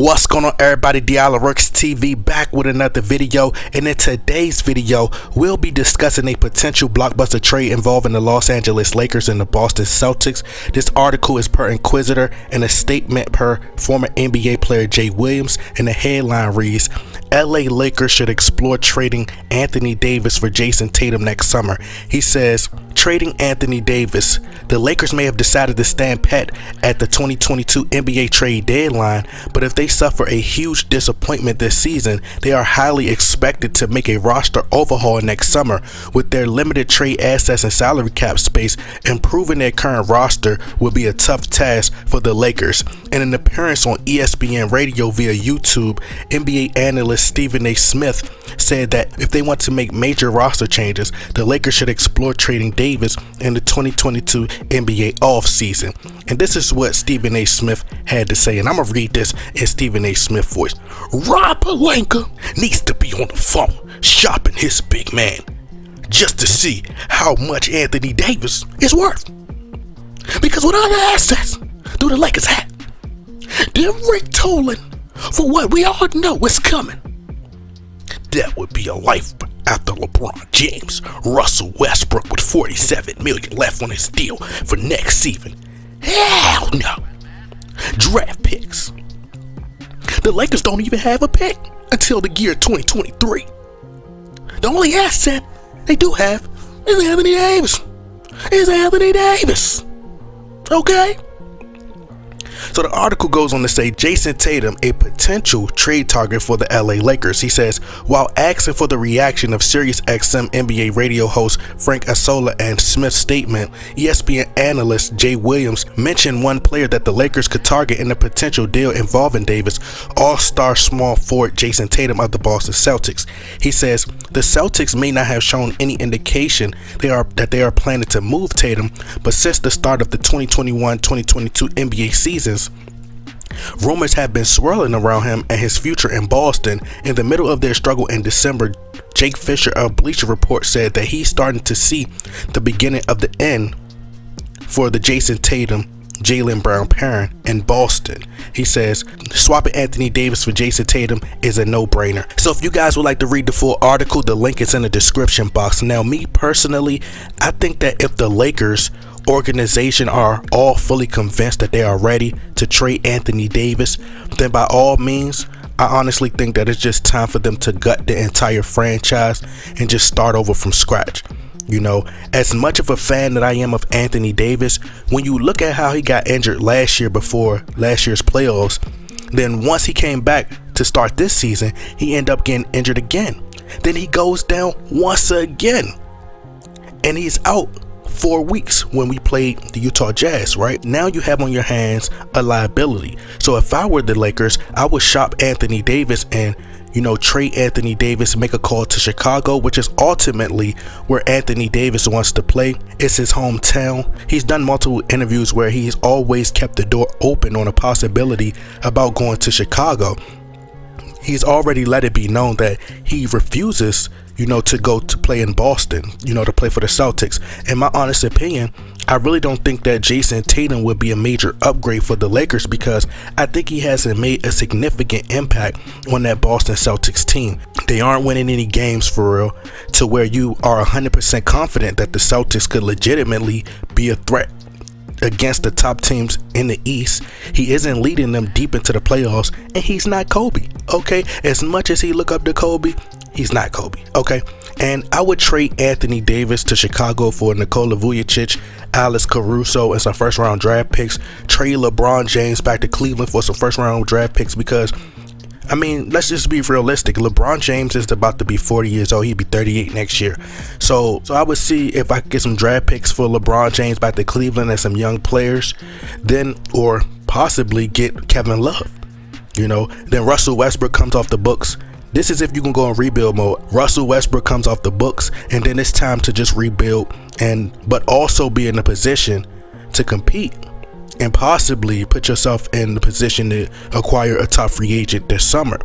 What's going on, everybody? Diallo Works TV back with another video, and in today's video we'll be discussing a potential blockbuster trade involving the Los Angeles Lakers and the Boston Celtics. This article is per Inquisitor and a statement per former NBA player Jay Williams, and the headline reads, LA Lakers should explore trading Anthony Davis for Jayson Tatum next summer. He says, trading Anthony Davis. The Lakers may have decided to stand pat at the 2022 NBA trade deadline, but if they suffer a huge disappointment this season, they are highly expected to make a roster overhaul next summer. With their limited trade assets and salary cap space, improving their current roster will be a tough task for the Lakers. In an appearance on ESPN Radio via YouTube, NBA analyst Stephen A. Smith said that if they want to make major roster changes, the Lakers should explore trading Davis in the 2022 NBA offseason. And this is what Stephen A. Smith had to say, and I'm gonna read this in Stephen A. Smith voice. Rob Pelinka needs to be on the phone shopping his big man just to see how much Anthony Davis is worth. Because what other assets do the Lakers have? They're retooling for what we all know is coming. That would be a life after LeBron James, Russell Westbrook with $47 million left on his deal for next season. Hell no. Draft picks. The Lakers don't even have a pick until the year 2023. The only asset they do have is Anthony Davis. Okay? So the article goes on to say Jayson Tatum, a potential trade target for the LA Lakers. He says, while asking for the reaction of SiriusXM NBA radio host Frank Asola and Smith's statement, ESPN analyst Jay Williams mentioned one player that the Lakers could target in a potential deal involving Davis, all-star small forward Jayson Tatum of the Boston Celtics. He says, the Celtics may not have shown any indication that they are planning to move Tatum, but since the start of the 2021-2022 NBA season, rumors have been swirling around him and his future in Boston. In the middle of their struggle in December, Jake Fisher of Bleacher Report said that he's starting to see the beginning of the end for the Jayson Tatum, Jaylen Brown pairing in Boston. He says swapping Anthony Davis for Jayson Tatum is a no-brainer. So if you guys would like to read the full article, the link is in the description box. Now, me personally, I think that if the Lakers organization are all fully convinced that they are ready to trade Anthony Davis, then by all means, I honestly think that it's just time for them to gut the entire franchise and just start over from scratch. You know, as much of a fan that I am of Anthony Davis, when you look at how he got injured last year before last year's playoffs, then once he came back to start this season, he ended up getting injured again. Then he goes down once again, and he's out 4 weeks when we played the Utah Jazz. Right now you have on your hands a liability. So if I were the Lakers, I would shop Anthony Davis and, you know, trade Anthony Davis, make a call to Chicago, which is ultimately where Anthony Davis wants to play. It's his hometown. He's done multiple interviews where he's always kept the door open on a possibility about going to Chicago. He's already let it be known that he refuses, you know, to go to play in Boston, you know, to play for the Celtics. In my honest opinion, I really don't think that Jayson Tatum would be a major upgrade for the Lakers, because I think he hasn't made a significant impact on that Boston Celtics team. They aren't winning any games for real to where you are 100% confident that the Celtics could legitimately be a threat against the top teams in the East. He isn't leading them deep into the playoffs, and he's not Kobe. Okay, as much as he look up to Kobe, he's not Kobe. Okay, and I would trade Anthony Davis to Chicago for Nikola Vucevic, Alex Caruso, and some first round draft picks. Trade LeBron James back to Cleveland for some first round draft picks, because I mean, let's just be realistic. LeBron James is about to be 40 years old. He'd be 38 next year. So I would see if I could get some draft picks for LeBron James back to Cleveland and some young players, then, or possibly get Kevin Love. You know, then Russell Westbrook comes off the books. This is if you can go in rebuild mode. Russell Westbrook comes off the books, and then it's time to just rebuild, but also be in a position to compete and possibly put yourself in the position to acquire a top free agent this summer.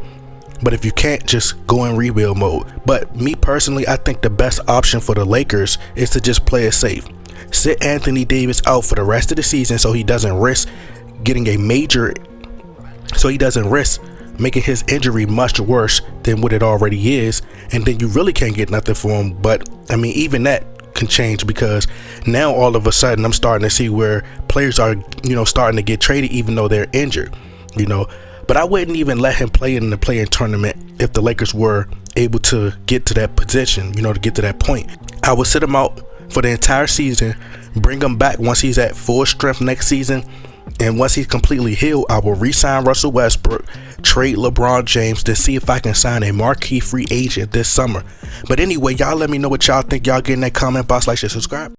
But if you can't, just go in rebuild mode. But me personally, I think the best option for the Lakers is to just play it safe. Sit Anthony Davis out for the rest of the season so he doesn't risk getting a major so he doesn't risk making his injury much worse than what it already is, and then you really can't get nothing for him. But I mean, even that can change, because now all of a sudden I'm starting to see where players are, starting to get traded even though they're injured, but I wouldn't even let him play in the play-in tournament if the Lakers were able to get to that position, to get to that point. I would sit him out for the entire season, bring him back once he's at full strength next season, and once he's completely healed, I will re-sign Russell Westbrook, trade LeBron James, to see if I can sign a marquee free agent this summer. But anyway, y'all let me know what y'all think. Y'all get in that comment box, like, share, subscribe.